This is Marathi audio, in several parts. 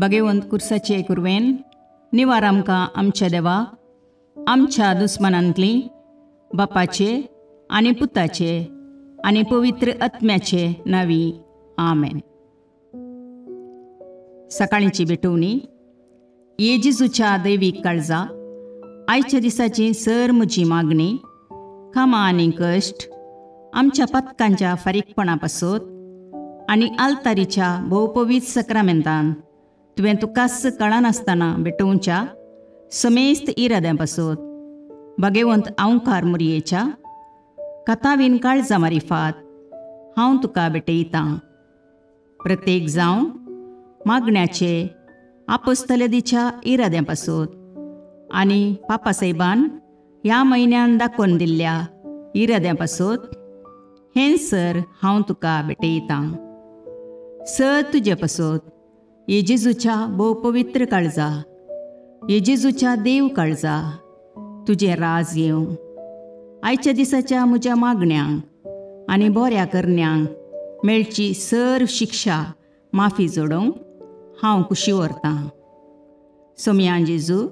भगवंत कुर्साचे कुरवेन निवार आमकां आमच्या देवा आमच्या दुस्मनांतली बापाचे आनी पुताचे आनी पवित्र आत्म्याचे नावी आमेन. सकाळींची भेटवणी. येजेजूच्या दैवीक काळजा आयच्या दिसाची सर म्हजी मागणी कामां आनी कश्ट आमच्या पथकांच्या फारीकपणा पासत आनी आल्तारीच्या भोवपवीत सक्रामेंतान तुवें तुकास कळनासतना भेटोवच्या समेस्त इराद्यां पासत भगवंत आवकार मुरयेच्या कथावीन काळजा मारिफात हांव तुका भेटयतां. प्रत्येक जावं मागण्याचे आपोस्तलदीच्या इराद्यां पासत आनी पापासाहेबान ह्या म्हयन्यान दाखोवन दिल्ल्या इराद्यां पासत हें सर हांव तुका भेटयतां. सर तुजे पासत येजेजूच्या भोवपवित्र काळजा येजेजूच्या देव काळजा तुजें राज येवं. आयच्या दिसाच्या म्हज्या मागण्यांक आनी बऱ्या करण्यांक मेळची सर शिक्षा माफी जोडोवंक हांव कुशी व्हरतां. सोम्या जेजू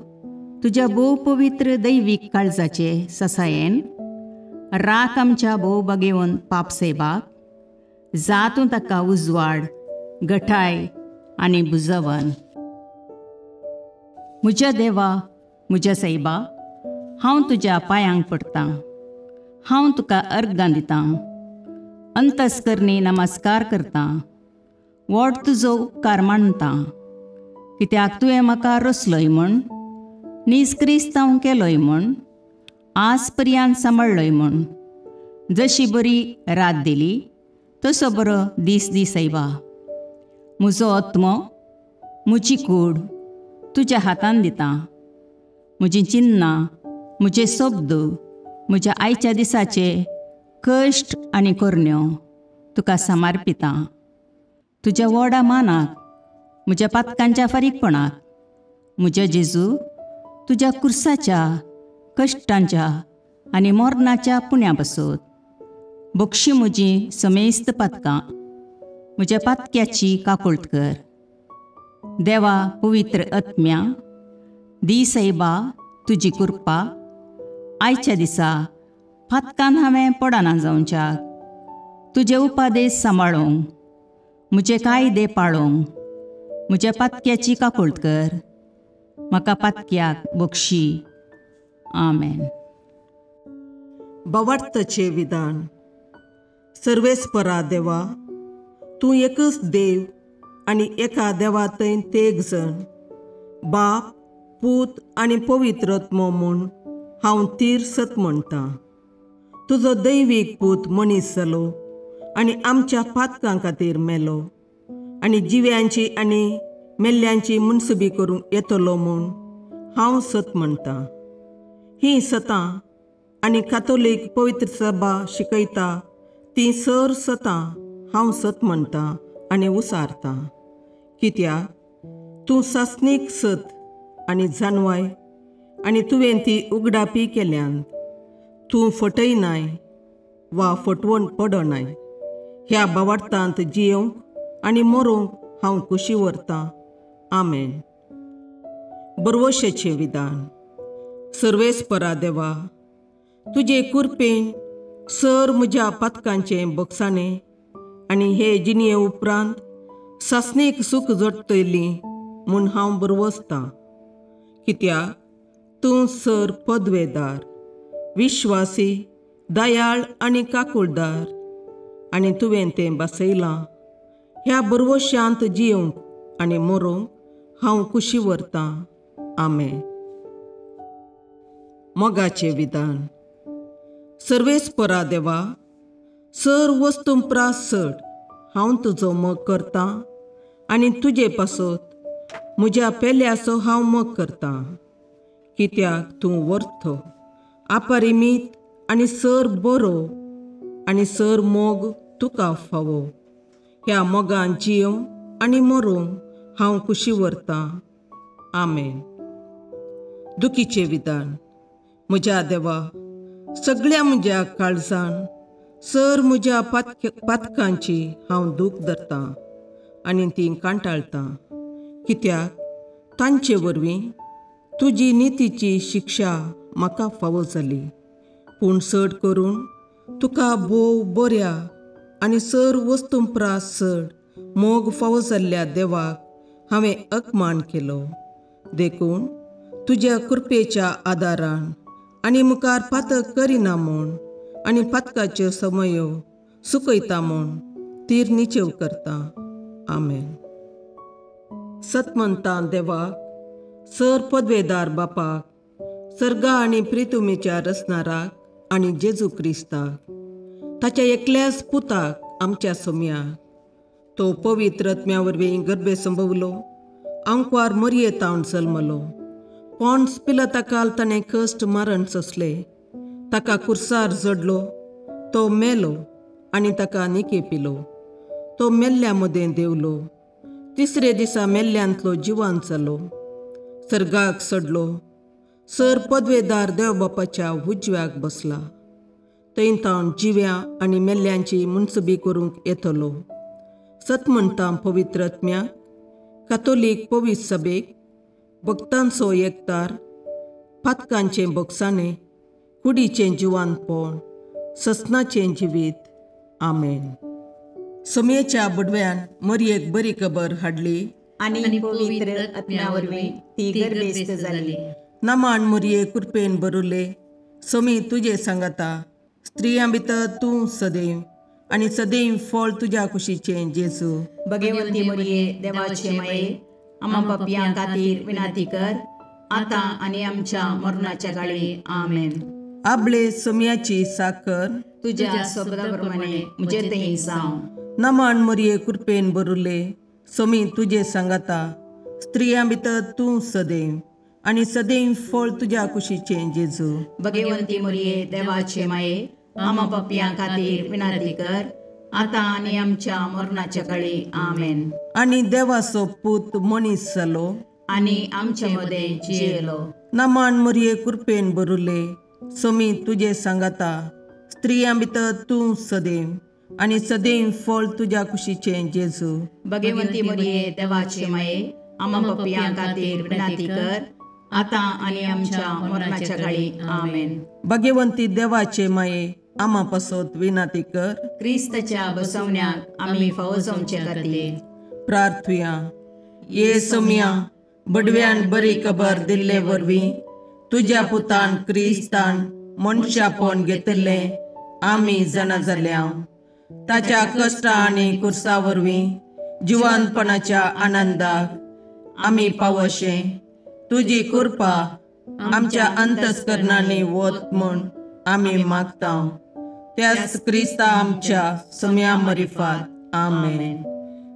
तुज्या भोवपवित्र दैवीक काळजाचे ससायेन राख आमच्या भोव भगवंत पापसाहेबाक जातूं ताका उजवाड घटाय आनी बुजवण. म्हज्या देवा म्हज्या साहेबा हांव तुज्या पांयांक पडटां. हांव तुका अर्गां दितां. अंतस्करणी नमस्कार करतां. व्हड तुजो उपकार मानतां. कित्याक तुवें म्हाका रचलोय म्हूण निस्क्रिस्तांव केलोय म्हूण आज पर्यंत सांबाळलोय म्हूण जशी बरी रात दिली तसो बरो दीस दी सायबा. म्हजो आत्मो म्हजी कूड तुज्या हातान दितां. म्हजीं चिन्नां म्हजे शब्द म्हज्या आयच्या दिसाचे कश्ट आनी करण्यो तुका समर्पितां. तुज्या व्हडा मानाक म्हज्या पातकांच्या फारीकपणाक म्हज्या जेजू तुज्या कुर्साच्या कश्टांच्या आनी मरणाच्या पुण्या पासत बक्षी म्हजी समेस्त पातकां म्हज्या पातक्याची काकुळट कर. देवा पवित्र आत्म्या दी सायबा तुजी कृपा आयच्या दिसा पातकान हांवें पडना जावच्याक तुजे उपादेश सांबाळोवंक म्हजे कायदे पाळोवंक म्हज्या पातक्याची काकुळट कर. म्हाका पातक्याक बक्षी. आमेन. बवार्थाचें विधान. सर्वेस्परा देवा तूं एकच देव आनी एका देवातय तेग जण बाप पूत आनी पवित्र आत्मो म्हूण हांव तीर सत म्हणटां. तुजो दैवीक पूत मनीस जालो आनी आमच्या पातकां खातीर मेलो आनी जिव्यांची आनी मेल्ल्यांची मुनसुबी करूंक येतलो म्हूण हांव सत म्हणटां. हीं सतां आनी कातोलीक पवित्र सभा शिकयता तीं सर सतां हांव सत म्हणटां आनी उसारतां. कित्याक तूं सासणीक सत आनी जानवाय आनी तुवें ती उगडापी केल्यांत. तूं फटयनाय वा फटवण पडनाय. ह्या बवार्थांत जियोंक आनी मरोवंक हांव कुशी व्हरतां. आमेन. बरवशेचें विधान. सर्वेस्परा देवा तुजे कुरपेन सर म्हज्या पातकांचें बक्षाणें आनी हे जिणये उपरांत सासणेक सूख जोडटली म्हूण हांव बरवसतां. कित्याक तूं सर पदवेदार विश्वासी दयाळ आनी काकुळदार आनी तुवें तें बसयलां. ह्या बरवश्यांत जियोंक आनी मरोवंक हांव कुशी व्हरतां. आमेन. मोगाचें विधान. सर्वेस्परा देवा सर वस्तुंपरास चड हांव तुजो मोग करतां आनी तुजे पासत म्हज्या पेल्याचो हांव मोग करतां. कित्याक तूं वर्थ अपरिमीत आनी सर बरो आनी सर मोग तुका फावो. ह्या मोगान जियोंक आनी मरोवंक हांव कुशी व्हरतां. आमेन. दुखीचें विधान. म्हज्या देवा सगळ्या म्हज्या काळजान सर म्हज्या पातकांची हांव दूख धरतां आनी ती कांटाळतां. कित्याक तांचे वरवीं तुजी नितीची शिक्षा म्हाका फावो जाली. पूण चड करून तुका भोव बऱ्या आनी सर वस्तूंपरास चड मोग फावो जाल्ल्या देवाक हांवें अकमान केलो. देखून तुज्या कृपेच्या आदारान आनी मुखार पातक करिना म्हूण आनी पातकाच्यो समयो सुकयता म्हूण तीर निचेव करता. आमेन. सतमंतां देवाक, सर पदवेदार बापाक, सर्गा आनी प्रितुमेच्या रचणाराक आनी जेजू क्रिस्ताक, ताच्या एकल्याच पुताक आमच्या सोम्याक, तो पवित्र आत्म्या वरवीं गर्भे संभवलो, आंकवार मरयेतावन जल्मलो, पोन्स पिलाताकाल ताणें कश्ट मरण सोंसले, ताका कुर्सार जडलो, तो मेलो आनी ताका निकेपिलो, तो मेल्ल्या मदें देवलो, तिसरे दिसा मेल्ल्यांतलो जिवांत जालो, सर्गाक चडलो, सर पदवेदार देवबापाच्या उजव्याक बसला, थंय तावन जिव्या आनी मेल्ल्यांची मुनसबी करूंक येतलो. सतमंतां पवित्र आत्म्याक, कातोलीक पवित्र सभेक, भक्तांचो एकतार, पातकांचें भोगसाणें, कुडीचें जिवांतपण, ससनाचें जिवीत. आमेन. समयेच्या बुडव्यान मरयेक बरी खबर हाडली आनी पवित्र आत्म्या वरवीं ती गर्भेस्त जाली. नमान मरये कृपेन भरुले, समी तुजे सांगाता, स्त्रियां भितर तूं सदैव आनी सदैव फळ तुज्या कुशीचें जेजू. भगवंती मरये देवाचे माये, आम्हा पापयां खातीर विनाती कर, आतां आनी आमच्या मरणाच्या काळी. आमेन. आपले समयाची साकर तुज्या सोबताप्रमाणे म्हजे थंय जावं. नमान मरये कृपेन भरुले, समी तुजे सांगाता, स्त्रियां भितर तूं सदैव आनी सदैव फळ तुज्या कुशीचें जेजू. भगवंती मरये देवाचे माये, आम्हा पापयां खातीर विनाती कर, आतां आनी आमच्या मरणाच्या काळी. आमेन. आनी देवाचो पूत मनीस जालो आनी आमचे मदें जियेलो. नमान मरये कृपेन भरुले, समी तुजे सांगाता, स्त्रियां भितर तूं सदैव आनी सदैव फळ तुज्या कुशीचें जेजू. भगवंती मरये देवाचे माये, आम्हा पापयां खातीर विनाती कर, आतां आनी आमच्या मरणाच्या काळी. आमेन. भगवंती देवाचे माये, आम्हा पासत विनाती कर. क्रिस्ताच्या बसवण्याक आमी फावो जावचे खातीर प्रार्थुया. ये समया बडव्यान बरी खबर दिल्ले वरवीं तुज्या पुतान क्रिस्तान मनशापण घेतिल्लें आमी जाणा जाल्या, ताच्या कश्टा आनी कुर्सा वरवीं जिवानपणाच्या आनंदाक आमी पावशे तुजी कृपा आमच्या अंतस्करणांनी वत म्हूण आमी मागता. त्याच क्रिस्ता आमच्या समया मरिफात. आमेन.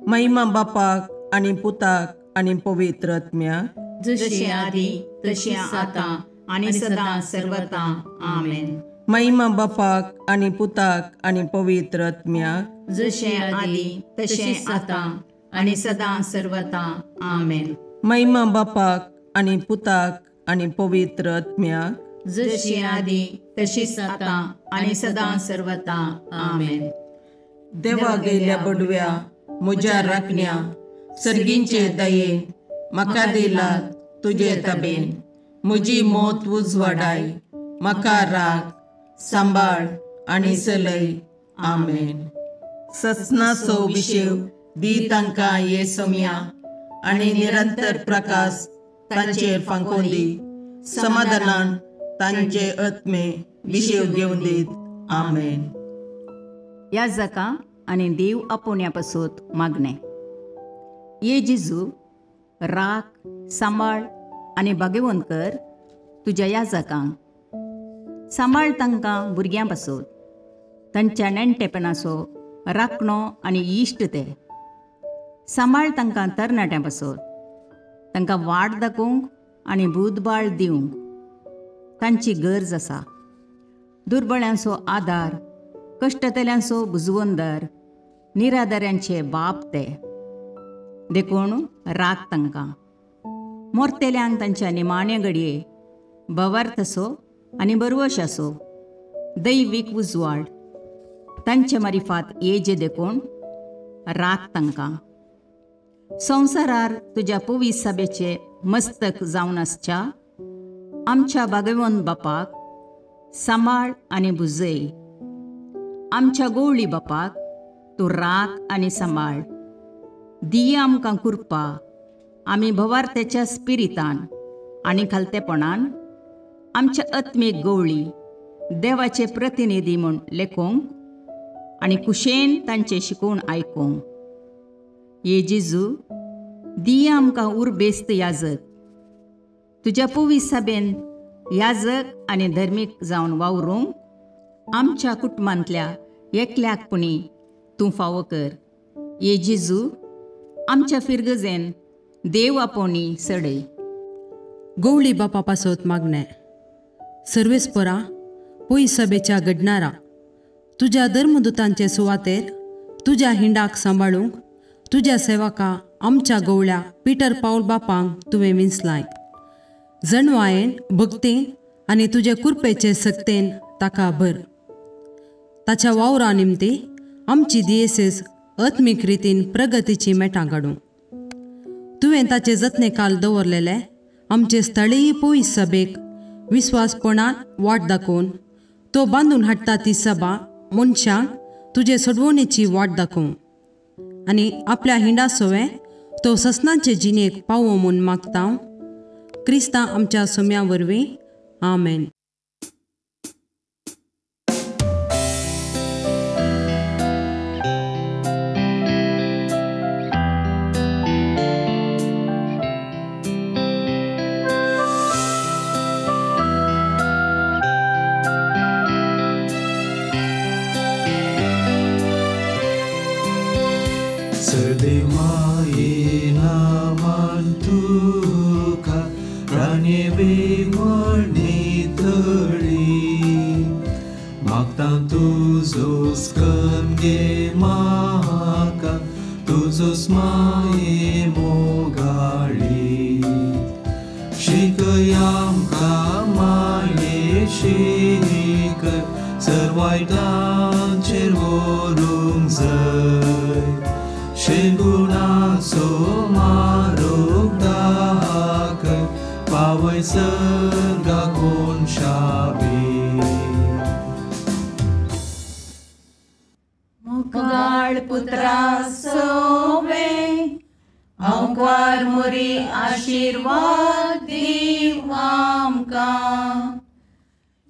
महिमा बापाक आनी पुताक आनी पवित्र आत्म्याक, जशें आदी तशें आतां आनी सदां सर्वता. आमेन. महिमा बापाक आनी पुताक आनी पवित्र आत्म्याक, जशें आदी तशें आतां आनी सदां सर्वता. आमेन. महिमा बापाक आनी पुताक आनी पवित्र आत्म्याक, जशी आदी तशीच आतां आनी सदां सर्वता. आमेन. देवा गेल्या बडव्या म्हज्या राखण्या, सर्गींचे दयेन म्हाका दिलात तुजे तबेन. म्हजी मोत उजवाडाय, म्हाका राख, सांबाळ आनी चलय. आमेन. ससनाचो विशेव दी तांकां ये समया आनी निरंतर प्रकाश तांचेर फांकून दी. समाधानान तांचे आत्मे विशेव घेवन दीत. आमेन. याजकां आनी देव आपोवण्या पासून मागणें. ये जेजू, राख, सांबाळ आनी भागेवंत कर तुज्या याजकांक. सांबाळ तांकां भुरग्यां पासून, तांच्या नेणटेपणाचो राखणो आनी इश्ट ते. सांबाळ तांकां तरणाट्यां पासून, तांकां वाट दाखोवंक आनी बुधबाळ दिवंक तांची गरज आसा. दुर्बळ्यांचो आदार, कश्टतल्यांचो बुजवंदर, निराधाऱ्यांचे बाप ते. देखून राख तांकां. मोरतेल्यांक तांच्या निमाणे घडये भवार्थसो आनी बरवशाचो दैवीक उजवाड तांचे मारिफात येजे देखून राख तांकां. संवसारार तुज्या पवित्र सभेचे मस्तक जावन आसच्या आमच्या भागवंत बापाक सांबाळ आनी बुजय. आमच्या गवळी बापाक तूं राख आनी सांबाळ. दिये आमकां कुरपा आमी भवार्थेच्या स्पिरितान आनी खालतेपणान आमच्या आत्मीक गवळी देवाचे प्रतिनिधी म्हूण लेखोंक आनी कुशेन तांचे शिकोवन आयकूंक. ये जेजू दिये आमकां उरबेस्त याजक. तुज्या पवित्र सभेन याजक आनी धर्मीक जावन वावरूंक आमच्या कुटुंबांतल्या एकल्याकपणी तूं फावो कर. ये जेजू आमच्या फिरगजेन देव आपोवणी सडय. गवळी बापा पासत मागणें. सर्वेस्परा पयस सभेच्या घडणारा तुज्या धर्मदुतांचे सुवातेर तुज्या हिंडाक सांबाळूंक तुज्या सेवका आमच्या गवळ्या पिटर पाऊल बापांक तुवें विंचलाय. जणवायेन भक्तीन आनी तुजे कुरपेचे सक्तेन ताका भर. ताच्या वावरा निमती आमची दियेसीस आत्मीक रितीन प्रगतीची मेटां काडूं. तुवें ताचे जतने काल दवरलेले आमचे स्थळीय पयस सभेक विस्वासपणान वाट दाखोवन तो बांदून हाडटा ती सभा मनशांक तुजे सोडवणेची वाट दाखोवं आनी आपल्या हिंडा सोवें तो ससनांचे जिणेक पावो म्हूण मागता. क्रिस्तां आमच्या सोम्या वरवीं. आमेन. सदैवाये नामान तुका प्राण्ये म्हणणे तळी मागता तुजो स्कंदे म्हाका तुजो स्माये मोगाळी. शिकय आमकां मायेशी कर सर्वायतांचेर व्हरूंक जाय. शेगुणाचो मारोग दाखय पावय सर्गाक शाबी. मुगाळ पुत्रा सोवे अवकार मोरी आशीर्वाद दीव आमकां.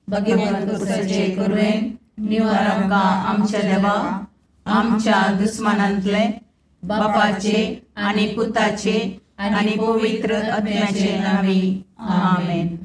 भगवंत कुसाचे करुवेन निवार आमकां आमच्या देवा आमच्या दुस्मानांतले बापाचे आनी पुताचे आनी पवित्र आत्म्याचे नावी. आमेन.